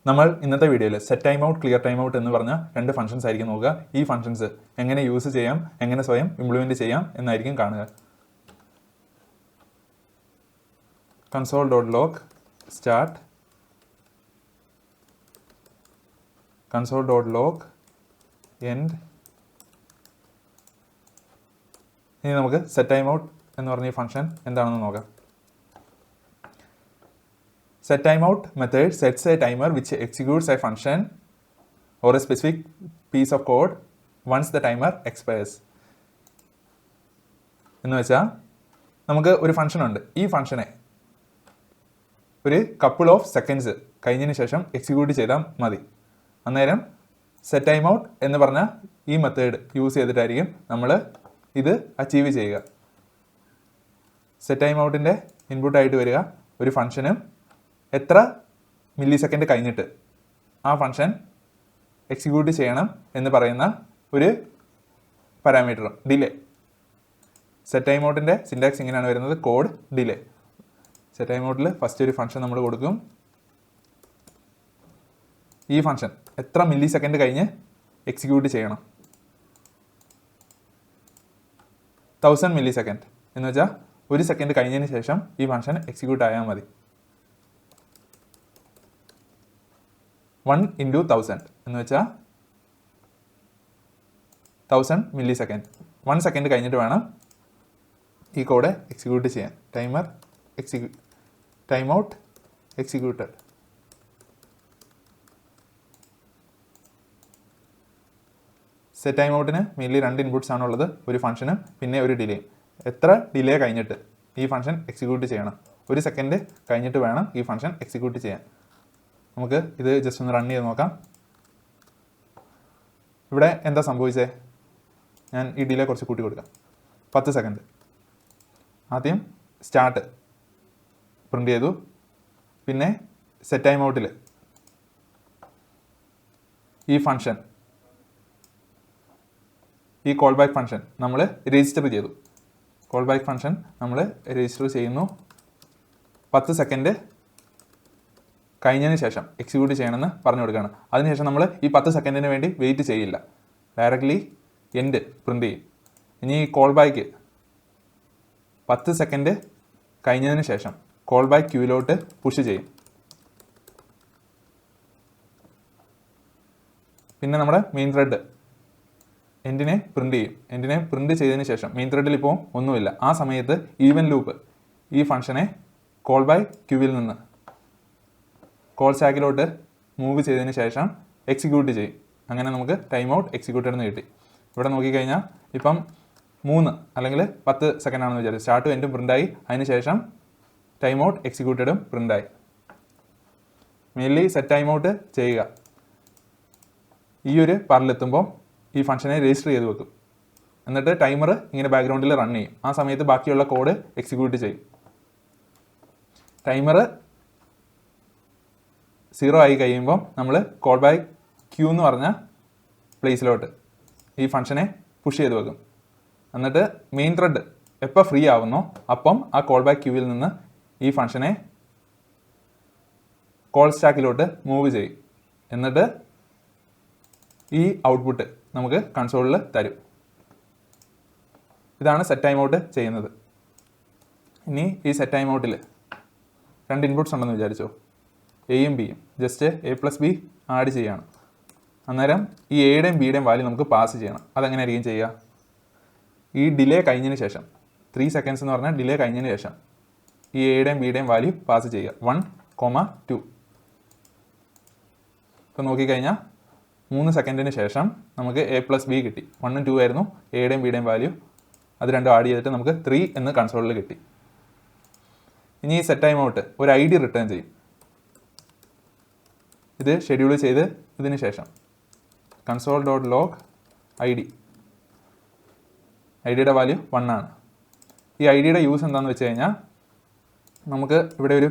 നമ്മൾ ഇന്നത്തെ വീഡിയോയിൽ set time out clear time out എന്ന് പറഞ്ഞ രണ്ട് ഫംഗ്ഷൻസ് ആയിരിക്കും നോക്കുക. ഈ ഫംഗ്ഷൻസ് എങ്ങനെ യൂസ് ചെയ്യാം, എങ്ങനെ സ്വയം ഇംപ്ലിമെന്റ് ചെയ്യാം എന്നായിരിക്കും കാണുക. console.log start console.log end. ഇനി നമുക്ക് സെറ്റ് ടൈം ഔട്ട് എന്ന് പറഞ്ഞ ഈ ഫംഗ്ഷൻ എന്താണെന്ന് നോക്കാം. Set timeout method sets a timer which executes a function or a specific piece of code once the timer expires. എന്ന് വെച്ചാൽ നമുക്ക് ഒരു ഫംഗ്ഷൻ ഉണ്ട്. ഈ ഫംഗ്ഷനെ ഒരു കപ്പിൾ ഓഫ് സെക്കൻഡ്സ് കഴിഞ്ഞതിന് ശേഷം എക്സിക്യൂട്ട് ചെയ്താൽ മതി. അന്നേരം സെറ്റ് ടൈം ഔട്ട് എന്ന് പറഞ്ഞ ഈ മെത്തേഡ് യൂസ് ചെയ്തിട്ടായിരിക്കും നമ്മൾ ഇത് അച്ചീവ് ചെയ്യുക. സെറ്റ് ടൈം ഔട്ടിൻ്റെ ഇൻപുട്ടായിട്ട് വരിക ഒരു ഫംഗ്ഷനും എത്ര മില്ലി സെക്കൻഡ് കഴിഞ്ഞിട്ട് ആ ഫംഗ്ഷൻ എക്സിക്യൂട്ട് ചെയ്യണം എന്ന് പറയുന്ന ഒരു പാരാമീറ്ററും ഡിലേ. സെറ്റ് ടൈം ഔട്ടിൻ്റെ സിൻടാക്സ് ഇങ്ങനെയാണ് വരുന്നത്: കോഡ് ഡിലേ. സെറ്റ് ടൈം ഔട്ടിൽ ഫസ്റ്റ് ഒരു ഫംഗ്ഷൻ നമ്മൾ കൊടുക്കും. ഈ ഫംഗ്ഷൻ എത്ര മില്ലി സെക്കൻഡ് കഴിഞ്ഞ് എക്സിക്യൂട്ട് ചെയ്യണം? 1000 മില്ലി സെക്കൻഡ് എന്ന് വെച്ചാൽ ഒരു സെക്കൻഡ് കഴിഞ്ഞതിന് ശേഷം ഈ ഫംഗ്ഷൻ എക്സിക്യൂട്ട് ആയാൽ മതി. 1 × 1000 എന്ന് വെച്ചാൽ 1000 മില്ലി സെക്കൻഡ്. 1 സെക്കൻഡ് കഴിഞ്ഞിട്ട് വേണം ഈ കോഡ് എക്സിക്യൂട്ട് ചെയ്യാൻ. Time out executed. Set time ഔട്ടിന് മെയിൻലി 2 ഇൻപുട്സ് ആണുള്ളത്, ഒരു ഫംഗ്ഷനും പിന്നെ ഒരു ഡിലേയും. എത്ര ഡിലേ കഴിഞ്ഞിട്ട് ഈ ഫംഗ്ഷൻ എക്സിക്യൂട്ട് ചെയ്യണം? 1 സെക്കൻഡ് കഴിഞ്ഞിട്ട് വേണം ഈ ഫംഗ്ഷൻ എക്സിക്യൂട്ട് ചെയ്യാൻ. നമുക്ക് ഇത് ജസ്റ്റ് ഒന്ന് റൺ ചെയ്ത് നോക്കാം. ഇവിടെ എന്താ സംഭവിച്ചേ? ഞാൻ ഈ ഡിലേ കുറച്ച് കൂട്ടി കൊടുക്കാം. 10 സെക്കൻഡ്. ആദ്യം സ്റ്റാർട്ട് പ്രിൻ്റ് ചെയ്തു. പിന്നെ സെറ്റ് ടൈം ഔട്ടിൽ ഈ ഫംഗ്ഷൻ, ഈ കോൾ ബാക്ക് ഫംഗ്ഷൻ നമ്മൾ രജിസ്റ്റർ ചെയ്തു. കോൾ ബാക്ക് ഫംഗ്ഷൻ നമ്മൾ രജിസ്റ്റർ ചെയ്യുന്നു. 10 സെക്കൻഡ് കഴിഞ്ഞതിന് ശേഷം എക്സിക്യൂട്ട് ചെയ്യണമെന്ന് പറഞ്ഞു കൊടുക്കുകയാണ്. അതിനുശേഷം നമ്മൾ ഈ 10 സെക്കൻഡിന് വേണ്ടി വെയിറ്റ് ചെയ്യില്ല, ഡയറക്റ്റ്ലി എൻഡ് പ്രിൻ്റ് ചെയ്യും. ഇനി ഈ കോൾ ബാക്ക് 10 സെക്കൻഡ് കഴിഞ്ഞതിന് ശേഷം കോൾ ബാക്ക് ക്യൂവിലോട്ട് പുഷ് ചെയ്യും. പിന്നെ നമ്മുടെ മെയിൻ ത്രെഡ് എൻഡിനെ പ്രിൻ്റ് ചെയ്യും. എൻഡിനെ പ്രിൻ്റ് ചെയ്തതിന് ശേഷം മെയിൻ ത്രെഡിൽ ഇപ്പോൾ ഒന്നുമില്ല. ആ സമയത്ത് ഈവൻ ലൂപ്പ് ഈ ഫംഗ്ഷനെ കോൾ ബാക്ക് ക്യൂവിൽ നിന്ന് കോൾ സ്റ്റാക്കിലോട്ട് മൂവ് ചെയ്തതിന് ശേഷം എക്സിക്യൂട്ട് ചെയ്യും. അങ്ങനെ നമുക്ക് ടൈം ഔട്ട് എക്സിക്യൂട്ടഡ് എന്ന് കിട്ടി. ഇവിടെ നോക്കിക്കഴിഞ്ഞാൽ ഇപ്പം 3 അല്ലെങ്കിൽ 10 സെക്കൻഡ് ആണെന്ന് വിചാരിച്ചു. സ്റ്റാർട്ടും എൻഡും പ്രിൻ്റായി. അതിന് ശേഷം ടൈം ഔട്ട് എക്സിക്യൂട്ടഡും പ്രിൻ്റായി. മെയിൻലി സെറ്റ് ടൈം ഔട്ട് ചെയ്യുക ഈ ഒരു പാർട്ടിലെത്തുമ്പോൾ ഈ ഫംഗ്ഷനെ രജിസ്റ്റർ ചെയ്ത് വെക്കും. എന്നിട്ട് ടൈമർ ഇങ്ങനെ ബാക്ക്ഗ്രൗണ്ടിൽ റൺ ചെയ്യും. ആ സമയത്ത് ബാക്കിയുള്ള കോഡ് എക്സിക്യൂട്ട് ചെയ്യും. ടൈമർ 0 ആയി കഴിയുമ്പോൾ നമ്മൾ കോൾ ബാക്ക് ക്യൂ എന്ന് പറഞ്ഞ പ്ലേസിലോട്ട് ഈ ഫംഗ്ഷനെ പുഷ് ചെയ്ത് വെക്കും. എന്നിട്ട് മെയിൻ ത്രെഡ് എപ്പോൾ ഫ്രീ ആവുന്നോ അപ്പം ആ കോൾ ബാക്ക് ക്യൂവിൽ നിന്ന് ഈ ഫംഗ്ഷനെ കോൾ സ്റ്റാക്കിലോട്ട് മൂവ് ചെയ്യും. എന്നിട്ട് ഈ ഔട്ട്പുട്ട് നമുക്ക് കൺസോളിൽ തരും. ഇതാണ് സെറ്റ് ടൈം ഔട്ട് ചെയ്യുന്നത്. ഇനി ഈ സെറ്റ് ടൈം ഔട്ടിൽ 2 ഇൻപുട്സ് ഉണ്ടെന്ന് വിചാരിച്ചോ. എയും ബിയും. ജസ്റ്റ് A+B ആഡ് ചെയ്യണം. അന്നേരം ഈ എയുടെയും ബിയുടെയും വാല്യൂ നമുക്ക് പാസ് ചെയ്യണം. അതെങ്ങനെയായിരിക്കും ചെയ്യുക? ഈ ഡിലേ കഴിഞ്ഞതിന് ശേഷം 3 സെക്കൻഡ്സ് എന്ന് പറഞ്ഞാൽ ഡിലേ കഴിഞ്ഞതിന് ശേഷം ഈ എയുടെയും ബിയുടെയും വാല്യൂ പാസ് ചെയ്യുക. 1, 2. ഇപ്പോൾ നോക്കിക്കഴിഞ്ഞാൽ 3 സെക്കൻഡിന് ശേഷം നമുക്ക് A+B കിട്ടി. 1 ഉം 2 ആയിരുന്നു എയുടെയും ബിയുടെയും വാല്യൂ. അത് രണ്ടും ആഡ് ചെയ്തിട്ട് നമുക്ക് 3 എന്ന് കൺസോളിൽ കിട്ടി. ഇനി ഈ സെറ്റ് ടൈം ഔട്ട് ഒരു ID റിട്ടേൺ ചെയ്യും. ഇത് ഷെഡ്യൂൾ ചെയ്ത് ഇതിന് ശേഷം console.log ID. ഐഡിയുടെ വാല്യൂ 1 ആണ്. ഈ ഐഡിയുടെ യൂസ് എന്താണെന്ന് വെച്ച് കഴിഞ്ഞാൽ നമുക്ക് ഇവിടെ ഒരു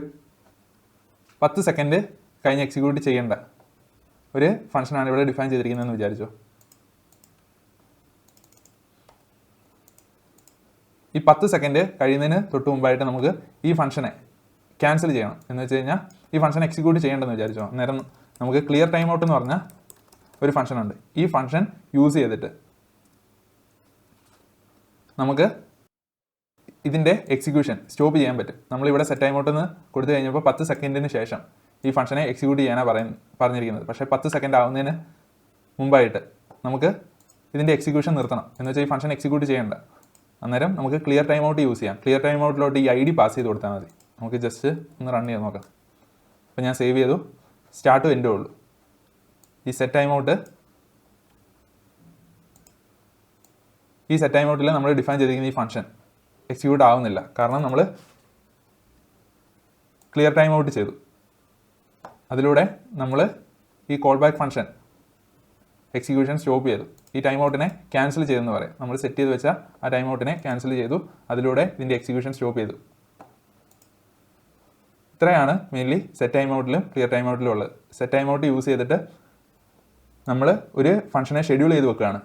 10 സെക്കൻഡ് കഴിഞ്ഞ് എക്സിക്യൂട്ട് ചെയ്യേണ്ട ഒരു ഫംഗ്ഷനാണ് ഇവിടെ ഡിഫൈൻ ചെയ്തിരിക്കുന്നതെന്ന് വിചാരിച്ചോ. ഈ 10 സെക്കൻഡ് കഴിയുന്നതിന് തൊട്ട് മുമ്പായിട്ട് നമുക്ക് ഈ ഫംഗ്ഷനെ ക്യാൻസൽ ചെയ്യണം. എന്ന് വെച്ച് കഴിഞ്ഞാൽ ഈ ഫംഗ്ഷൻ എക്സിക്യൂട്ട് ചെയ്യേണ്ടെന്ന് വിചാരിച്ചോ. അന്നേരം നമുക്ക് ക്ലിയർ ടൈം ഔട്ട് എന്ന് പറഞ്ഞ ഒരു ഫംഗ്ഷൻ ഉണ്ട്. ഈ ഫംഗ്ഷൻ യൂസ് ചെയ്തിട്ട് നമുക്ക് ഇതിൻ്റെ എക്സിക്യൂഷൻ സ്റ്റോപ്പ് ചെയ്യാൻ പറ്റും. നമ്മളിവിടെ സെറ്റ് ടൈം ഔട്ട് എന്ന് കൊടുത്തു കഴിഞ്ഞപ്പോൾ 10 സെക്കൻഡിന് ശേഷം ഈ ഫംഗ്ഷനെ എക്സിക്യൂട്ട് ചെയ്യാനാണ് പറഞ്ഞിരിക്കുന്നത്. പക്ഷേ 10 സെക്കൻഡ് ആവുന്നതിന് മുമ്പായിട്ട് നമുക്ക് ഇതിൻ്റെ എക്സിക്യൂഷൻ നിർത്തണം. എന്ന് വെച്ചാൽ ഈ ഫംഗ്ഷൻ എക്സിക്യൂട്ട് ചെയ്യേണ്ട. അന്നേരം നമുക്ക് ക്ലിയർ ടൈം ഔട്ട് യൂസ് ചെയ്യാം. ക്ലിയർ ടൈം ഔട്ടിലോട്ട് ഈ ID പാസ് ചെയ്ത് കൊടുത്താൽ മതി. നമുക്ക് ജസ്റ്റ് ഒന്ന് റൺ ചെയ്ത് നോക്കാം. അപ്പോൾ ഞാൻ സേവ് ചെയ്തു. സ്റ്റാർട്ടും എൻഡും ഉള്ളൂ. ഈ സെറ്റ് ടൈം ഔട്ടിൽ നമ്മൾ ഡിഫൈൻ ചെയ്തിരിക്കുന്ന ഈ ഫംഗ്ഷൻ എക്സിക്യൂട്ട് ആവുന്നില്ല. കാരണം നമ്മൾ ക്ലിയർ ടൈം ഔട്ട് ചെയ്തു. അതിലൂടെ നമ്മൾ ഈ call back function execution stop ചെയ്തു. ഈ ടൈം ഔട്ടിനെ ക്യാൻസൽ ചെയ്തെന്ന് പറയാം. നമ്മൾ സെറ്റ് ചെയ്ത് വെച്ച ആ ടൈം ഔട്ടിനെ ക്യാൻസൽ ചെയ്തു. അതിലൂടെ ഇതിൻ്റെ എക്സിക്യൂഷൻ സ്റ്റോപ്പ് ചെയ്തു. ഇത്രയാണ് മെയിൻലി സെറ്റ് ടൈം ഔട്ടിലും ക്ലിയർ ടൈം ഔട്ടിലും ഉള്ളത്. സെറ്റ് ടൈം ഔട്ട് യൂസ് ചെയ്തിട്ട് നമ്മൾ ഒരു ഫംഗ്ഷനെ ഷെഡ്യൂൾ ചെയ്ത് വെക്കുകയാണ്.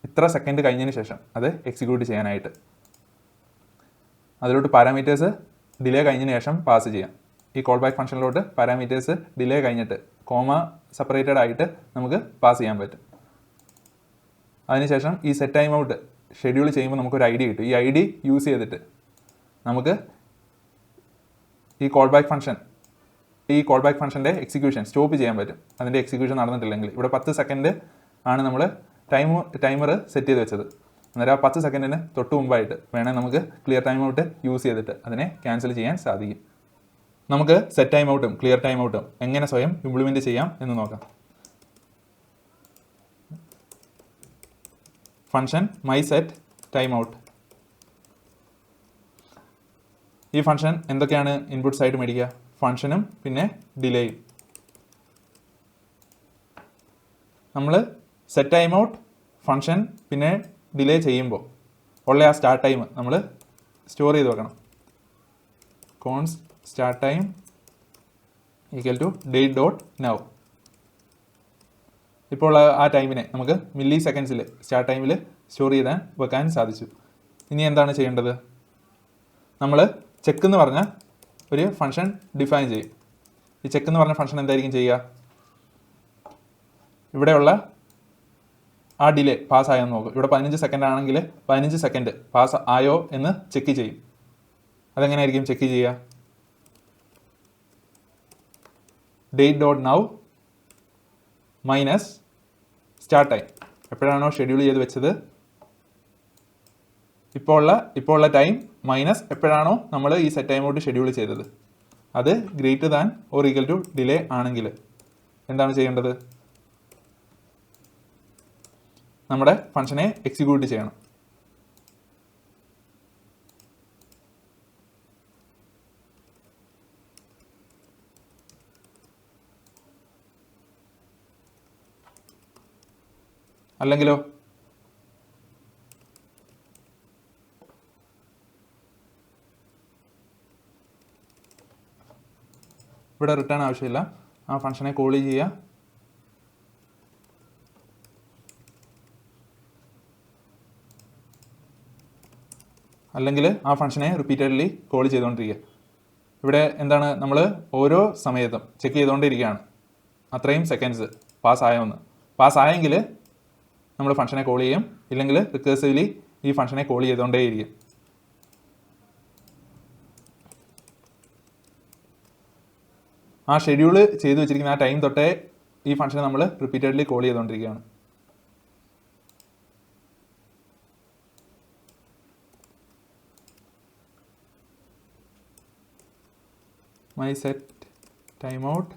ഇത്ര സെക്കൻഡ് കഴിഞ്ഞതിന് ശേഷം അത് എക്സിക്യൂട്ട് ചെയ്യാനായിട്ട്. അതിലോട്ട് പാരാമീറ്റേഴ്സ് ഡിലേ കഴിഞ്ഞതിന് ശേഷം പാസ് ചെയ്യാം. ഈ കോൾ ബാക്ക് ഫംഗ്ഷനിലോട്ട് പാരാമീറ്റേഴ്സ് ഡിലേ കഴിഞ്ഞിട്ട് കോമ സെപ്പറേറ്റഡ് ആയിട്ട് നമുക്ക് പാസ് ചെയ്യാൻ പറ്റും. അതിനുശേഷം ഈ സെറ്റ് ടൈം ഔട്ട് ഷെഡ്യൂൾ ചെയ്യുമ്പോൾ നമുക്കൊരു ID കിട്ടും. ഈ ID യൂസ് ചെയ്തിട്ട് നമുക്ക് ഈ കോൾ ബാക്ക് ഫംഗ്ഷൻ്റെ എക്സിക്യൂഷൻ സ്റ്റോപ്പ് ചെയ്യാൻ പറ്റും. അതിൻ്റെ എക്സിക്യൂഷൻ നടന്നിട്ടില്ലെങ്കിൽ ഇവിടെ 10 സെക്കൻഡ് ആണ് നമ്മൾ ടൈമർ സെറ്റ് ചെയ്ത് വെച്ചത്. അന്നേരം ആ 10 സെക്കൻഡിന് തൊട്ട് മുമ്പായിട്ട് വേണേൽ നമുക്ക് ക്ലിയർ ടൈം ഔട്ട് യൂസ് ചെയ്തിട്ട് അതിനെ ക്യാൻസൽ ചെയ്യാൻ സാധിക്കും. നമുക്ക് സെറ്റ് ടൈം ഔട്ടും ക്ലിയർ ടൈം ഔട്ടും എങ്ങനെ സ്വയം ഇംപ്ലിമെൻറ്റ് ചെയ്യാം എന്ന് നോക്കാം. Function my set time out. ഈ ഫംഗ്ഷൻ എന്തൊക്കെയാണ് ഇൻപുട്ട്സ് ആയിട്ട് മേടിക്കുക? ഫംഗ്ഷനും പിന്നെ ഡിലേയും. നമ്മൾ സെറ്റ് ടൈം ഔട്ട്, ഫംഗ്ഷൻ പിന്നെ ഡിലേ ചെയ്യുമ്പോൾ ഉള്ള ആ സ്റ്റാർട്ട് ടൈം നമ്മൾ സ്റ്റോർ ചെയ്ത് വെക്കണം. Const start time equal to date.now. ഇപ്പോൾ ആ ടൈമിനെ നമുക്ക് മില്ലി സെക്കൻഡ്സിൽ സ്റ്റാർട്ട് ടൈമിൽ സ്റ്റോർ ചെയ്താൽ വെക്കാൻ സാധിച്ചു. ഇനി എന്താണ് ചെയ്യേണ്ടത്? നമ്മൾ ചെക്ക് എന്ന് പറഞ്ഞ ഒരു ഫംഗ്ഷൻ ഡിഫൈൻ ചെയ്യും. ഈ ചെക്ക് എന്ന് പറഞ്ഞ ഫംഗ്ഷൻ എന്തായിരിക്കും ചെയ്യുക? ഇവിടെയുള്ള ആ ഡിലേ പാസ് ആയോ എന്ന് നോക്കും. ഇവിടെ 15 സെക്കൻഡ് ആണെങ്കിൽ 15 സെക്കൻഡ് പാസ് ആയോ എന്ന് ചെക്ക് ചെയ്യും. അതെങ്ങനെയായിരിക്കും ചെക്ക് ചെയ്യുക? date.now minus start time. എപ്പോഴാണോ ഷെഡ്യൂൾ ചെയ്ത് വെച്ചത് ഇപ്പോൾ ഉള്ള ടൈം മൈനസ് എപ്പോഴാണോ നമ്മൾ ഈ സെറ്റ് ടൈം ഔട്ട് ഷെഡ്യൂൾ ചെയ്തത്. അത് greater than or equal to delay ആണെങ്കിൽ എന്താണ് ചെയ്യേണ്ടത്? നമ്മുടെ ഫംഗ്ഷനെ എക്സിക്യൂട്ട് ചെയ്യണം. അല്ലെങ്കിലോ ഇവിടെ റിട്ടേൺ ആവശ്യമില്ല. ആ ഫംഗ്ഷനെ കോൾ ചെയ്യുക. അല്ലെങ്കിൽ ആ ഫംഗ്ഷനെ റിപ്പീറ്റഡ്ലി കോൾ ചെയ്തുകൊണ്ടിരിക്കുക. ഇവിടെ എന്താണ്, നമ്മൾ ഓരോ സമയത്തും ചെക്ക് ചെയ്തുകൊണ്ടിരിക്കുകയാണ് അത്രയും സെക്കൻഡ്സ് പാസ്സായോന്ന്. പാസ്സായെങ്കിൽ നമ്മൾ ഫംഗ്ഷനെ കോൾ ചെയ്യും, ഇല്ലെങ്കിൽ റിക്കേഴ്സീവ്ലി ഈ ഫംഗ്ഷനെ കോൾ ചെയ്തുകൊണ്ടേയിരിക്കും. ആ ഷെഡ്യൂൾ ചെയ്ത് വെച്ചിരിക്കുന്ന ആ ടൈം തൊട്ടേ ഈ ഫംഗ്ഷനെ നമ്മൾ റിപ്പീറ്റഡ്ലി കോൾ ചെയ്തുകൊണ്ടിരിക്കുകയാണ്. my set timeout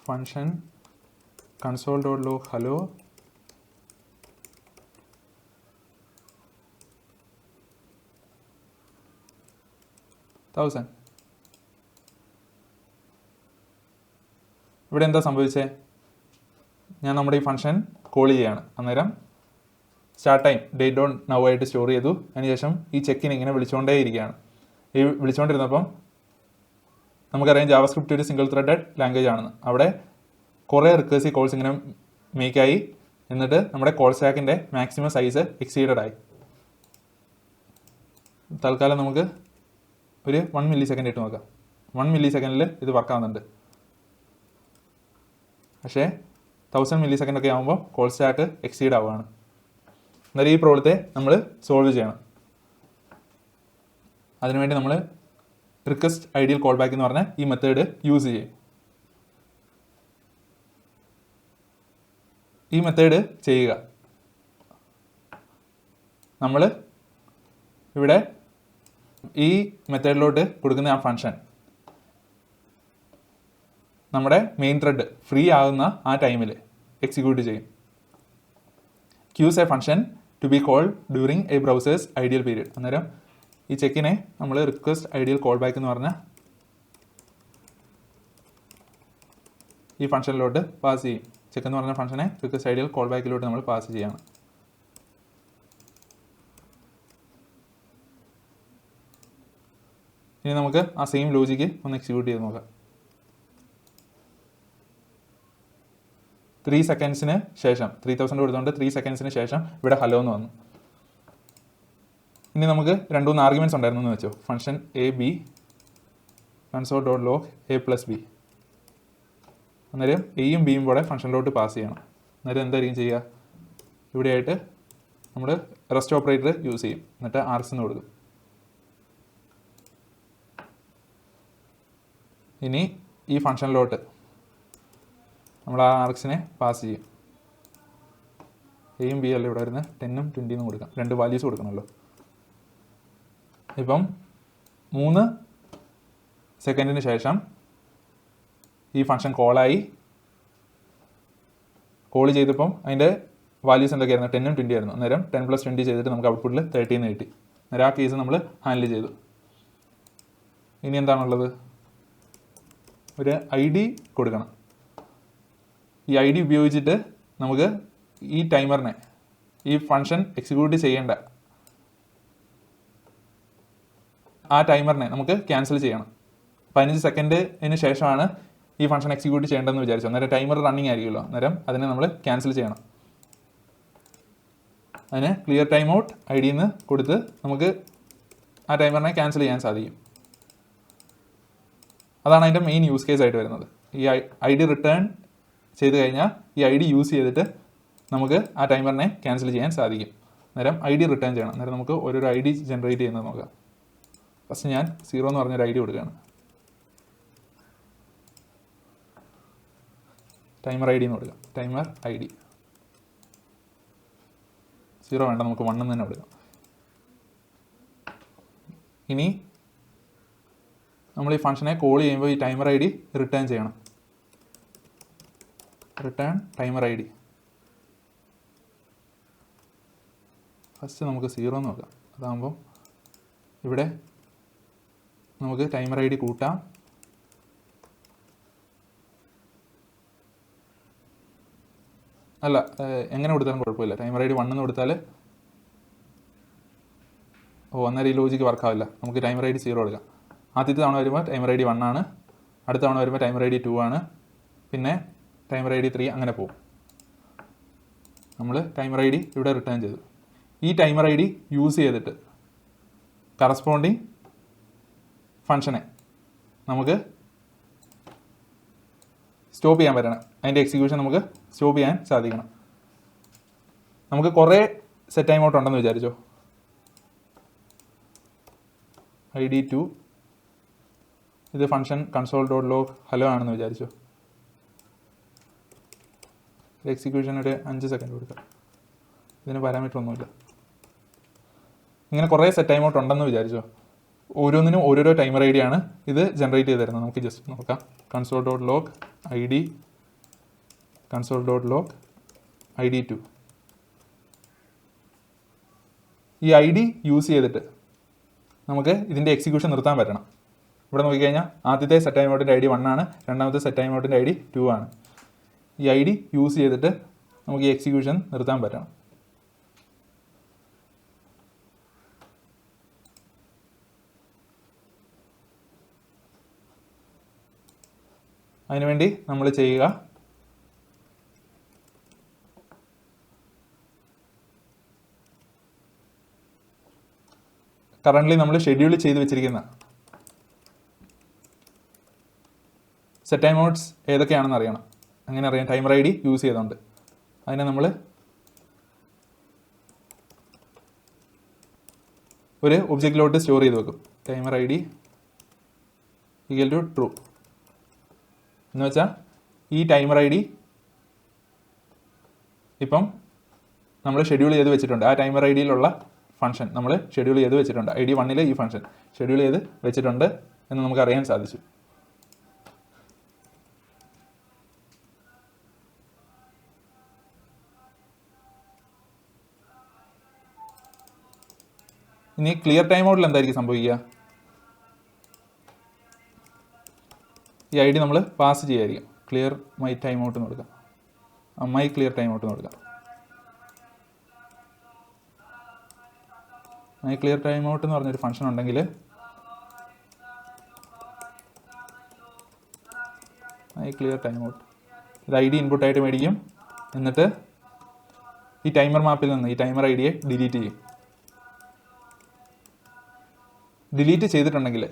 function console.log hello thousand. ഇവിടെ എന്താ സംഭവിച്ചേ? ഞാൻ നമ്മുടെ ഈ ഫംഗ്ഷൻ കോൾ ചെയ്യുകയാണ്. അന്നേരം സ്റ്റാർട്ട് ടൈം date.now ആയിട്ട് സ്റ്റോർ ചെയ്തു. അതിനുശേഷം ഈ ചെക്കിന് ഇങ്ങനെ വിളിച്ചുകൊണ്ടേയിരിക്കുകയാണ്. ഈ വിളിച്ചുകൊണ്ടിരുന്നപ്പം നമുക്കറിയാം ജാവാസ്ക്രിപ്റ്റ് ഒരു സിംഗിൾ ത്രെഡഡ് ലാംഗ്വേജ് ആണെന്ന്. അവിടെ കുറേ റിക്കേഴ്സീവ് കോൾസ് ഇങ്ങനെ മേക്കായി. എന്നിട്ട് നമ്മുടെ കോൾ സ്റ്റാക്കിൻ്റെ മാക്സിമം സൈസ് എക്സീഡഡ് ആയി. തൽക്കാലം നമുക്ക് ഒരു 1 മില്ലി സെക്കൻഡ് ഇട്ട് നോക്കാം. 1 മില്ലി സെക്കൻഡിൽ ഇത് വർക്കാവുന്നുണ്ട്. പക്ഷേ 1000 മില്ലി സെക്കൻഡ് ഒക്കെ ആകുമ്പോൾ കോൾ സ്റ്റാക്ക് എക്സീഡ് ആവുകയാണ്. അന്നേരം ഈ പ്രോബ്ലത്തെ നമ്മൾ സോൾവ് ചെയ്യണം. അതിനുവേണ്ടി നമ്മൾ റിക്വസ്റ്റ് ഐഡിയൽ കോൾ ബാക്ക് എന്ന് പറഞ്ഞ ഈ മെത്തേഡ് യൂസ് ചെയ്യും. ഈ മെത്തേഡ് ചെയ്യുക. നമ്മൾ ഇവിടെ ഈ മെത്തേഡിലോട്ട് കൊടുക്കുന്ന ആ ഫംഗ്ഷൻ നമ്മുടെ മെയിൻ ത്രെഡ് ഫ്രീ ആകുന്ന ആ ടൈമിൽ എക്സിക്യൂട്ട് ചെയ്യും. Queues a function to be called during a browser's ideal period. അന്നേരം ഈ ചെക്കിനെ നമ്മൾ റിക്വസ്റ്റ് ഐഡിയൽ കോൾ ബാക്ക് എന്ന് പറഞ്ഞ ഈ ഫംഗ്ഷനിലോട്ട് പാസ് ചെയ്യും. ചെക്ക് എന്ന് പറഞ്ഞ ഫംഗ്ഷനെ റിക്വസ്റ്റ് ഐഡിയൽ കോൾ ബാക്കിലോട്ട് നമ്മൾ പാസ് ചെയ്യണം. ഇനി നമുക്ക് ആ സെയിം ലോജിക്ക് ഒന്ന് എക്സിക്യൂട്ട് ചെയ്ത് നോക്കാം. 3 സെക്കൻഡ്സിന് ശേഷം 3000 കൊടുത്തുകൊണ്ട് 3 സെക്കൻഡ്സിന് ശേഷം ഇവിടെ ഹലോ എന്ന് വന്നു. ഇനി നമുക്ക് 2-3 ആർഗ്യുമെന്റ്സ് ഉണ്ടായിരുന്നു എന്ന് വെച്ചോ. Function A B console dot log A plus B. അന്നേരം എയും ബിയും കൂടെ ഫംഗ്ഷനിലോട്ട് പാസ് ചെയ്യണം. അന്നേരം എന്തായിരിക്കും ചെയ്യുക? ഇവിടെയായിട്ട് നമ്മൾ റെസ്റ്റ് ഓപ്പറേറ്റർ യൂസ് ചെയ്യും. എന്നിട്ട് ആർക്സ് എന്ന് കൊടുക്കും. ഇനി ഈ ഫംഗ്ഷനിലോട്ട് നമ്മൾ ആ ആർക്സിനെ പാസ് ചെയ്യും. എയും ബി അല്ല ഇവിടെ വരുന്നത്, 10ഉം 20ഉം കൊടുക്കാം. 2 വാല്യൂസ് കൊടുക്കണമല്ലോ. ഇപ്പം 3 സെക്കൻഡിന് ശേഷം ഈ ഫംഗ്ഷൻ കോൾ ചെയ്തപ്പം അതിൻ്റെ വാല്യൂസ് എന്തൊക്കെയായിരുന്നു? 10ഉം 20 ആയിരുന്നു. അന്നേരം 10 + 20 ചെയ്തിട്ട് നമുക്ക് ഔട്ട്പുട്ടിൽ 30 എന്ന് കിട്ടി. അന്നേരം ആ കേസ് നമ്മൾ ഹാൻഡിൽ ചെയ്തു. ഇനി എന്താണുള്ളത്? ഒരു ID കൊടുക്കണം. ഈ ID ഉപയോഗിച്ചിട്ട് നമുക്ക് ഈ ടൈമറിനെ, ഈ ഫംഗ്ഷൻ എക്സിക്യൂട്ട് ചെയ്യേണ്ട ആ ടൈമറിനെ നമുക്ക് ക്യാൻസൽ ചെയ്യണം. 15 സെക്കൻഡിന് ശേഷമാണ് ഈ ഫംഗ്ഷൻ എക്സിക്യൂട്ട് ചെയ്യേണ്ടതെന്ന് വിചാരിച്ചു. അന്നേരം ടൈമർ റണ്ണിങ് ആയിരിക്കുമല്ലോ. അന്നേരം അതിനെ നമ്മൾ ക്യാൻസൽ ചെയ്യണം. അതിന് ക്ലിയർ ടൈം ഔട്ട് ID എന്ന് കൊടുത്ത് നമുക്ക് ആ ടൈമറിനെ ക്യാൻസൽ ചെയ്യാൻ സാധിക്കും. അതാണ് അതിൻ്റെ മെയിൻ യൂസ് കേസ് ആയിട്ട് വരുന്നത്. ഈ ID റിട്ടേൺ ചെയ്ത് കഴിഞ്ഞാൽ ഈ ID യൂസ് ചെയ്തിട്ട് നമുക്ക് ആ ടൈമറിനെ ക്യാൻസൽ ചെയ്യാൻ സാധിക്കും. അന്നേരം ID റിട്ടേൺ ചെയ്യണം. അന്നേരം നമുക്ക് ഓരോരോ ID ജനറേറ്റ് ചെയ്യുന്നത് നോക്കാം. ഫസ്റ്റ് ഞാൻ 0 എന്ന് പറഞ്ഞൊരു ID കൊടുക്കുകയാണ്. ടൈമർ ID എന്ന് കൊടുക്കാം. ടൈമർ ID 0 വേണ്ട, നമുക്ക് 1 എന്ന് തന്നെ കൊടുക്കാം. ഇനി നമ്മൾ ഈ ഫംഗ്ഷനെ കോൾ ചെയ്യുമ്പോൾ ഈ ടൈമർ ID റിട്ടേൺ ചെയ്യണം. Return timer ID. ഫസ്റ്റ് നമുക്ക് 0 എന്ന് നോക്കാം. അതാകുമ്പോൾ ഇവിടെ നമുക്ക് ടൈമർ ID കൂട്ടാം. അല്ല, എങ്ങനെ കൊടുത്താലും കുഴപ്പമില്ല. ടൈമർ ID 1 എന്ന് കൊടുത്താൽ അന്നേരം ഈ ലോജിക്ക് വർക്കാവില്ല. നമുക്ക് ടൈമർ ID 0 കൊടുക്കാം. ആദ്യത്തെ തവണ വരുമ്പോൾ ടൈമർ ID 1 ആണ്. അടുത്ത തവണ വരുമ്പോൾ ടൈമർ ID 2 ആണ്. പിന്നെ ടൈമർ ID 3 അങ്ങനെ പോകും. നമ്മൾ ടൈമർ ID ഇവിടെ റിട്ടേൺ ചെയ്തു. ഈ ടൈമർ ID യൂസ് ചെയ്തിട്ട് കറസ്പോണ്ടിങ് ഫംഗ്ഷനെ നമുക്ക് സ്റ്റോപ്പ് ചെയ്യാൻ പറ്റണം. അതിൻ്റെ എക്സിക്യൂഷൻ നമുക്ക് സ്റ്റോപ്പ് ചെയ്യാൻ സാധിക്കണം. നമുക്ക് കുറേ സെറ്റ് ടൈം ഔട്ട് ഉണ്ടെന്ന് വിചാരിച്ചോ. ID 2 ഇത് function console dot log hello ആണെന്ന് വിചാരിച്ചോ. എക്സിക്യൂഷൻ ഒരു 5 സെക്കൻഡ് കൊടുക്കാം. ഇതിന് പാരാമീറ്റർ ഒന്നുമില്ല. ഇങ്ങനെ കുറേ സെറ്റ് ടൈം ഔട്ട് ഉണ്ടെന്ന് വിചാരിച്ചോ. ഓരോന്നിനും ഓരോരോ ടൈമർ ID ആണ് ഇത് ജനറേറ്റ് ചെയ്ത് തരുന്നത്. നമുക്ക് ജസ്റ്റ് നോക്കാം. Console dot log ID console dot log ID 2. ഈ ID യൂസ് ചെയ്തിട്ട് നമുക്ക് ഇതിൻ്റെ എക്സിക്യൂഷൻ നിർത്താൻ പറ്റണം. ഇവിടെ നോക്കിക്കഴിഞ്ഞാൽ ആദ്യത്തെ സെറ്റ് ടൈം ഔട്ടിൻ്റെ ID 1 ആണ്. രണ്ടാമത്തെ സെറ്റ് ടൈം ഔട്ടിൻ്റെ ID 2 ആണ്. ഈ ID യൂസ് ചെയ്തിട്ട് നമുക്ക് ഈ എക്സിക്യൂഷൻ നിർത്താൻ പറ്റണം. അതിനുവേണ്ടി നമ്മൾ ചെയ്യുക, കറൻ്റ്ലി നമ്മൾ ഷെഡ്യൂൾ ചെയ്ത് വെച്ചിരിക്കുന്ന സെറ്റ് ടൈം ഔട്ട്സ് ഏതൊക്കെയാണെന്ന് അറിയണം. അങ്ങനെ അറിയാം ടൈമർ ഐ ഡി യൂസ് ചെയ്തുകൊണ്ട്. അതിനെ നമ്മൾ ഒരു ഒബ്ജക്റ്റിലോട്ട് സ്റ്റോർ ചെയ്ത് വെക്കും. Timer I D equal to true എന്ന് വെച്ചാൽ ഈ ടൈമർ ഐ ഡി ഇപ്പം നമ്മൾ ഷെഡ്യൂൾ ചെയ്ത് വെച്ചിട്ടുണ്ട്. ആ ടൈമർ ഐ ഡിയിലുള്ള ഫംഗ്ഷൻ നമ്മൾ ഷെഡ്യൂൾ ചെയ്ത് വെച്ചിട്ടുണ്ട്. ID 1 ഈ ഫംഗ്ഷൻ ഷെഡ്യൂൾ ചെയ്ത് വെച്ചിട്ടുണ്ട് എന്ന് നമുക്ക് അറിയാൻ സാധിച്ചു. ഇനി ക്ലിയർ ടൈം ഔട്ടിൽ എന്തായിരിക്കും സംഭവിക്കുക? ഈ ID നമ്മൾ പാസ് ചെയ്യായിരിക്കും. ക്ലിയർ മൈ ടൈം ഔട്ട് എന്ന് കൊടുക്കാം. മൈ ക്ലിയർ ടൈം ഔട്ട് എന്ന് കൊടുക്കാം. മൈ ക്ലിയർ ടൈം ഔട്ട് എന്ന് പറഞ്ഞൊരു ഫംഗ്ഷൻ ഉണ്ടെങ്കിൽ മൈ ക്ലിയർ ടൈം ഔട്ട് ഇത് ID ഇൻപുട്ടായിട്ട് മേടിക്കും. എന്നിട്ട് ഈ ടൈമർ മാപ്പിൽ നിന്ന് ഈ ടൈമർ IDയെ ഡിലീറ്റ് ചെയ്യും. ഡിലീറ്റ് ചെയ്തിട്ടുണ്ടെങ്കിൽ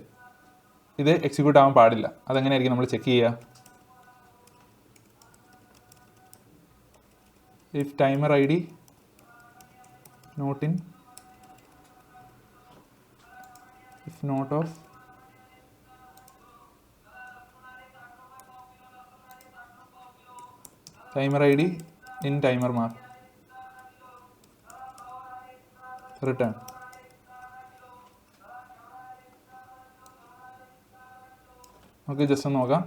ഇത് എക്സിക്യൂട്ട് ആവാൻ പാടില്ല. അതെങ്ങനെയായിരിക്കും നമ്മൾ ചെക്ക് ചെയ്യുക? If timer ID not in if not of timer ID in timer map return. നമുക്ക് ജസ്റ്റ് ഒന്ന് നോക്കാം.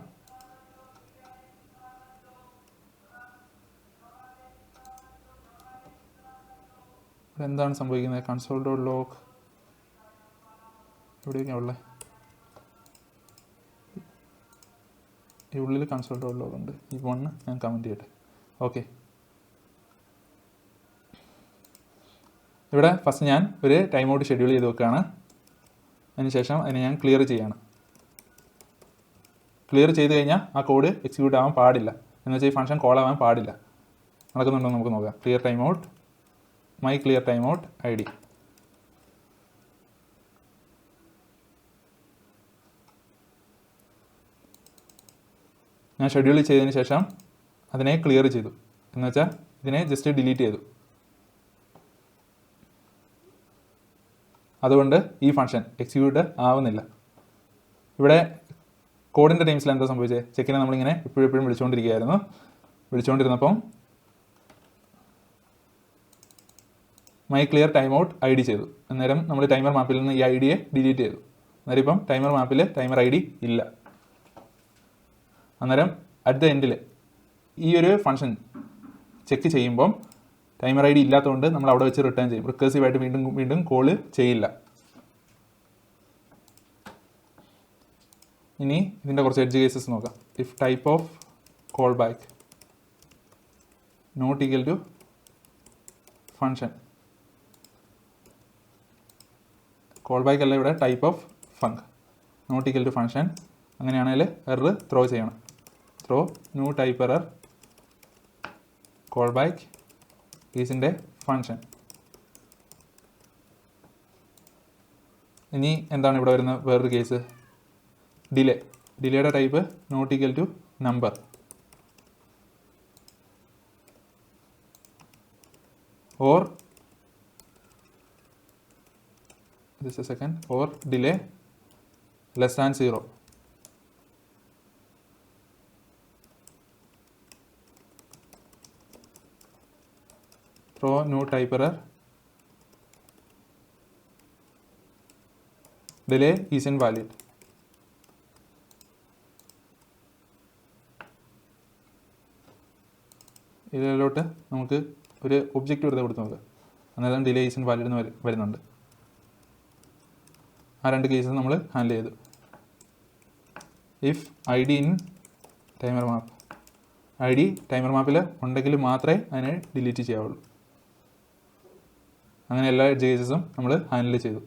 എന്താണ് സംഭവിക്കുന്നത്? കൺസോൾ ഡോട്ട് ലോഗ് എവിടെയൊക്കെയാണ് ഉള്ളത്? ഈ ഉള്ളിൽ കൺസോൾ ഡോട്ട് ലോഗ് ഉണ്ട്. ഈ 1 ഞാൻ കമൻറ്റ് ചെയ്യട്ടെ. ഓക്കെ, ഇവിടെ ഫസ്റ്റ് ഞാൻ ഒരു ടൈം ഔട്ട് ഷെഡ്യൂൾ ചെയ്ത് വെക്കുകയാണ്. അതിനുശേഷം അതിനെ ഞാൻ ക്ലിയർ ചെയ്യാണ്. ക്ലിയർ ചെയ്ത് കഴിഞ്ഞാൽ ആ കോഡ് എക്സിക്യൂട്ട് ആവാൻ പാടില്ല. എന്ന് വെച്ചാൽ ഈ ഫംഗ്ഷൻ കോൾ ആവാൻ പാടില്ല. നടക്കുന്നുണ്ടോ നമുക്ക് നോക്കാം. Clear time out my clear time out ID. ഞാൻ ഷെഡ്യൂൾ ചെയ്തതിന് ശേഷം അതിനെ ക്ലിയർ ചെയ്തു. എന്ന് വെച്ചാൽ ഇതിനെ ജസ്റ്റ് ഡിലീറ്റ് ചെയ്തു. അതുകൊണ്ട് ഈ ഫംഗ്ഷൻ എക്സിക്യൂട്ട് ആവുന്നില്ല. ഇവിടെ കോഡിൻ്റെ ടൈംസിൽ എന്താ സംഭവിച്ചത്? ചെക്കിനെ നമ്മളിങ്ങനെ എപ്പോഴും വിളിച്ചുകൊണ്ടിരുന്നപ്പം my clear time out ID ചെയ്തു. അന്നേരം നമ്മൾ ടൈമർ മാപ്പിൽ നിന്ന് ഈ IDയെ ഡിലീറ്റ് ചെയ്തു. അന്നേരം ഇപ്പം ടൈമർ മാപ്പിൽ ടൈമർ ID ഇല്ല. അന്നേരം അറ്റ് ദ എൻഡിൽ ഈ ഒരു ഫംഗ്ഷൻ ചെക്ക് ചെയ്യുമ്പം ടൈമർ ID ഇല്ലാത്തതുകൊണ്ട് നമ്മൾ അവിടെ വെച്ച് റിട്ടേൺ ചെയ്യും. റിക്കേഴ്സീവായിട്ട് വീണ്ടും കോള് ചെയ്യില്ല. ഇനി ഇതിൻ്റെ കുറച്ച് എഡ്ജ് കേസസ് നോക്കാം. If type of call back not equal to function. Call back അല്ല, ഇവിടെ type of func not equal to function. അങ്ങനെയാണെങ്കിൽ എറർ ത്രോ ചെയ്യണം. Throw new type error call back ഈസിൻ്റെ ഫംഗ്ഷൻ. ഇനി എന്താണ് ഇവിടെ വരുന്ന വേറൊരു കേസ്? ഡിലേയുടെ type not equal to number. Or or delay less than 0. Throw new type error. Delay is invalid. ഇതിലോട്ട് നമുക്ക് ഒരു ഒബ്ജക്റ്റ് വെറുതെ കൊടുത്ത് നോക്കാം. അന്നേരം ഡിലേ ഈസ് ഇൻവാലിഡ് എന്ന് വരുന്നുണ്ട്. ആ രണ്ട് കേസസ് നമ്മൾ ഹാൻഡിൽ ചെയ്തു. If ID in timer map ID timer മാപ്പിൽ ഉണ്ടെങ്കിൽ മാത്രമേ അതിനെ ഡിലീറ്റ് ചെയ്യാവുള്ളൂ. അങ്ങനെ എല്ലാ എഡ്ജ് കേസസും നമ്മൾ ഹാൻഡിൽ ചെയ്തു.